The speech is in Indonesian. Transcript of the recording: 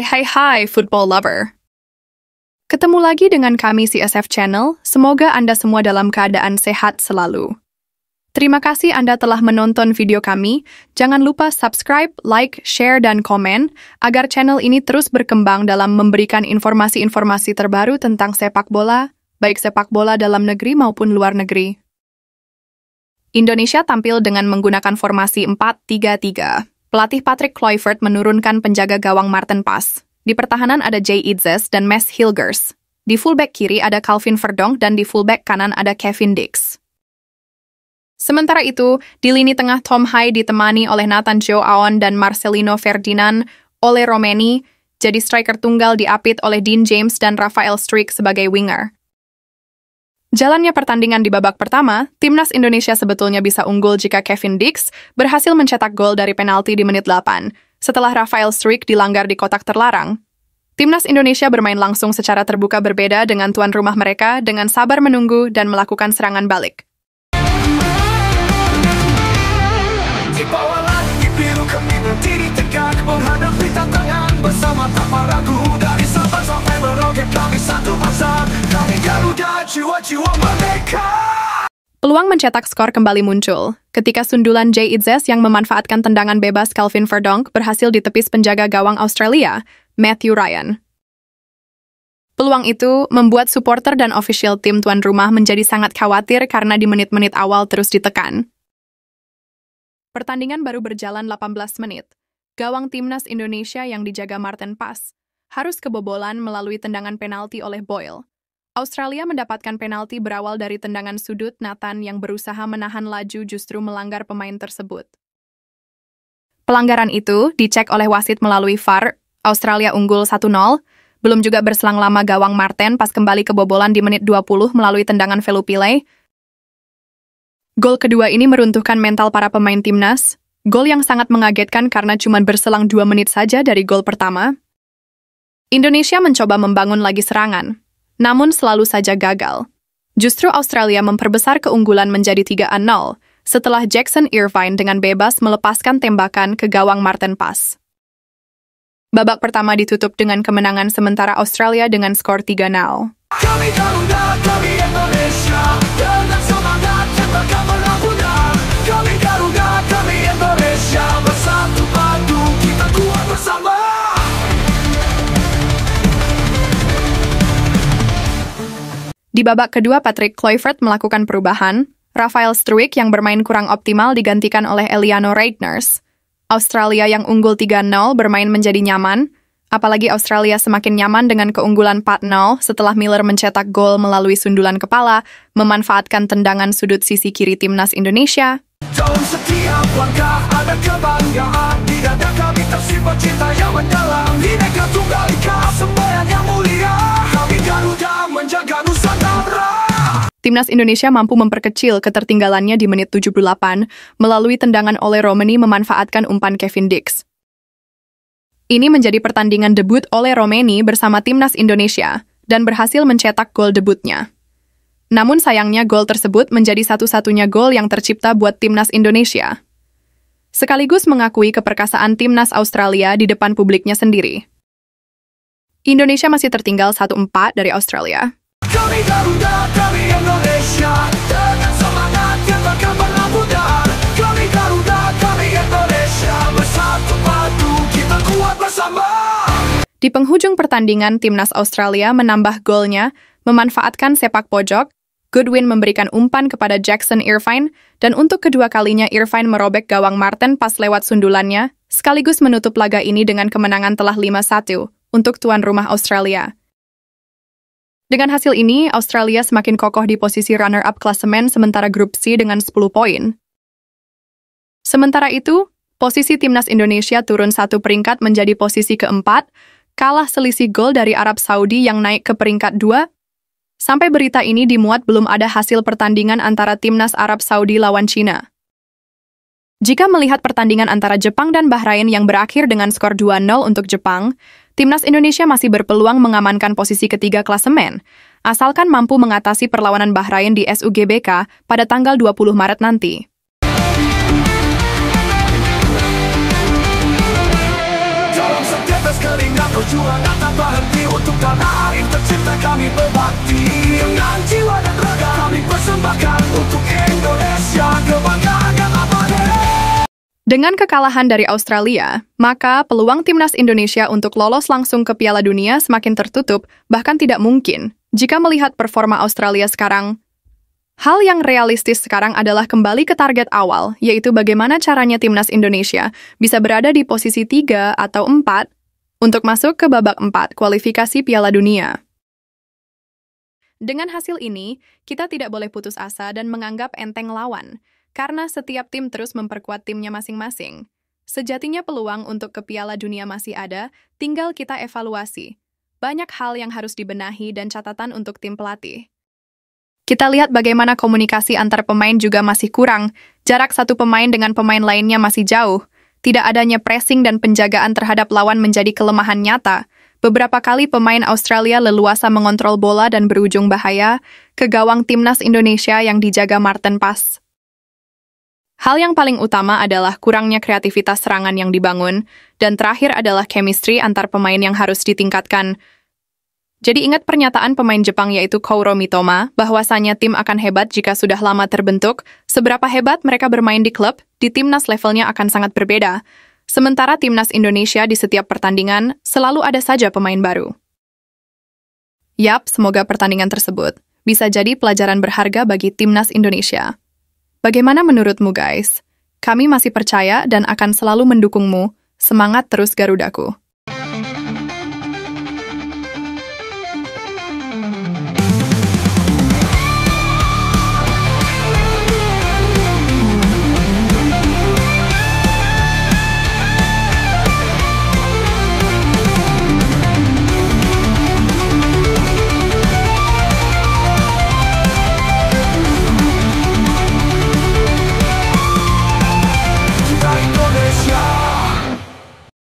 Hai, football lover. Ketemu lagi dengan kami CSF Channel, semoga Anda semua dalam keadaan sehat selalu. Terima kasih Anda telah menonton video kami, jangan lupa subscribe, like, share, dan komen, agar channel ini terus berkembang dalam memberikan informasi-informasi terbaru tentang sepak bola, baik sepak bola dalam negeri maupun luar negeri. Indonesia tampil dengan menggunakan formasi 4-3-3. Pelatih Patrick Kluivert menurunkan penjaga gawang Maarten Pas. Di pertahanan ada Jay Itzes dan Mes Hilgers. Di fullback kiri ada Calvin Verdonk dan di fullback kanan ada Kevin Dix. Sementara itu, di lini tengah Tom Hai ditemani oleh Nathan Joe Aon dan Marcelino Ferdinand, Ole Romeni, jadi striker tunggal diapit oleh Dean James dan Rafael Struijk sebagai winger. Jalannya pertandingan di babak pertama, Timnas Indonesia sebetulnya bisa unggul jika Kevin Dix berhasil mencetak gol dari penalti di menit 8, setelah Rafael Struijk dilanggar di kotak terlarang. Timnas Indonesia bermain langsung secara terbuka berbeda dengan tuan rumah mereka dengan sabar menunggu dan melakukan serangan balik. Di bawah langit biru kami berdiri tegak menghadapi tantangan bersama tanpa ragu dari Sabang sampai Merauke kami satu bangsa. Kami Garuda jiwa-jiwa merdeka. Peluang mencetak skor kembali muncul ketika sundulan Jay Itzes yang memanfaatkan tendangan bebas Calvin Verdonk berhasil ditepis penjaga gawang Australia, Matthew Ryan. Peluang itu membuat supporter dan official tim tuan rumah menjadi sangat khawatir karena di menit-menit awal terus ditekan. Pertandingan baru berjalan 18 menit. Gawang Timnas Indonesia yang dijaga Maarten Pas harus kebobolan melalui tendangan penalti oleh Boyle. Australia mendapatkan penalti berawal dari tendangan sudut Nathan yang berusaha menahan laju justru melanggar pemain tersebut. Pelanggaran itu dicek oleh wasit melalui VAR, Australia unggul 1-0, belum juga berselang lama gawang Maarten Pas kembali kebobolan di menit 20 melalui tendangan Velupillay. Gol kedua ini meruntuhkan mental para pemain timnas, gol yang sangat mengagetkan karena cuma berselang 2 menit saja dari gol pertama. Indonesia mencoba membangun lagi serangan, namun selalu saja gagal. Justru Australia memperbesar keunggulan menjadi 3-0 setelah Jackson Irvine dengan bebas melepaskan tembakan ke gawang Maarten Pas. Babak pertama ditutup dengan kemenangan sementara Australia dengan skor 3-0. Kami Garuda, kami Indonesia, dengan semangat tembakan berlabuhnya. Kami Garuda, kami Indonesia, bersatu padu kita kuat bersama. Di babak kedua, Patrick Kluivert melakukan perubahan. Rafael Struijk yang bermain kurang optimal digantikan oleh Eliano Reijners. Australia yang unggul 3-0 bermain menjadi nyaman, apalagi Australia semakin nyaman dengan keunggulan 4-0 setelah Miller mencetak gol melalui sundulan kepala, memanfaatkan tendangan sudut sisi kiri Timnas Indonesia. Dalam setiap langkah ada kebanggaan, di dada kami tersimpan cinta yang mendalam, Bhinneka Tunggal Ika sembahyang yang mulia, kami Garuda menjaga Nusantara. Timnas Indonesia mampu memperkecil ketertinggalannya di menit 78 melalui tendangan Ole Romeni memanfaatkan umpan Kevin Dix. Ini menjadi pertandingan debut Ole Romeni bersama Timnas Indonesia dan berhasil mencetak gol debutnya. Namun sayangnya gol tersebut menjadi satu-satunya gol yang tercipta buat Timnas Indonesia. Sekaligus mengakui keperkasaan Timnas Australia di depan publiknya sendiri. Indonesia masih tertinggal 1-4 dari Australia. Kami Garuda, kami Indonesia, dengan semangat tembakan berlabuhnya. Kami Garuda, kami Indonesia, bersatu padu kita kuat bersama. Di penghujung pertandingan, Timnas Australia menambah golnya, memanfaatkan sepak pojok. Goodwin memberikan umpan kepada Jackson Irvine, dan untuk kedua kalinya Irvine merobek gawang Maarten Pas lewat sundulannya, sekaligus menutup laga ini dengan kemenangan telak 5-1 untuk tuan rumah Australia. Dengan hasil ini, Australia semakin kokoh di posisi runner-up klasemen sementara grup C dengan 10 poin. Sementara itu, posisi Timnas Indonesia turun 1 peringkat menjadi posisi keempat, kalah selisih gol dari Arab Saudi yang naik ke peringkat 2. Sampai berita ini dimuat belum ada hasil pertandingan antara Timnas Arab Saudi lawan Cina. Jika melihat pertandingan antara Jepang dan Bahrain yang berakhir dengan skor 2-0 untuk Jepang, Timnas Indonesia masih berpeluang mengamankan posisi ketiga klasemen, asalkan mampu mengatasi perlawanan Bahrain di SUGBK pada tanggal 20 Maret nanti. Dalam setiap Tetes keringat perjuangan tanpa henti untuk tanah air tercinta kami berbakti. Dengan jiwa dan raga kami persembahkan untuk Indonesia, kebanggaan yang abadi. Dengan kekalahan dari Australia, maka peluang timnas Indonesia untuk lolos langsung ke Piala Dunia semakin tertutup, bahkan tidak mungkin. Jika melihat performa Australia sekarang, hal yang realistis sekarang adalah kembali ke target awal, yaitu bagaimana caranya timnas Indonesia bisa berada di posisi 3 atau 4 untuk masuk ke babak 4 kualifikasi Piala Dunia. Dengan hasil ini, kita tidak boleh putus asa dan menganggap enteng lawan, karena setiap tim terus memperkuat timnya masing-masing. Sejatinya peluang untuk ke Piala Dunia masih ada, tinggal kita evaluasi. Banyak hal yang harus dibenahi dan catatan untuk tim pelatih. Kita lihat bagaimana komunikasi antar pemain juga masih kurang, jarak satu pemain dengan pemain lainnya masih jauh, tidak adanya pressing dan penjagaan terhadap lawan menjadi kelemahan nyata. Beberapa kali pemain Australia leluasa mengontrol bola dan berujung bahaya ke gawang timnas Indonesia yang dijaga Martin Paes. Hal yang paling utama adalah kurangnya kreativitas serangan yang dibangun, dan terakhir adalah chemistry antar pemain yang harus ditingkatkan. Jadi ingat pernyataan pemain Jepang yaitu Kouro Mitoma, bahwasanya tim akan hebat jika sudah lama terbentuk, seberapa hebat mereka bermain di klub, di timnas levelnya akan sangat berbeda. Sementara timnas Indonesia di setiap pertandingan, selalu ada saja pemain baru. Yap, semoga pertandingan tersebut bisa jadi pelajaran berharga bagi timnas Indonesia. Bagaimana menurutmu guys? Kami masih percaya dan akan selalu mendukungmu. Semangat terus Garudaku.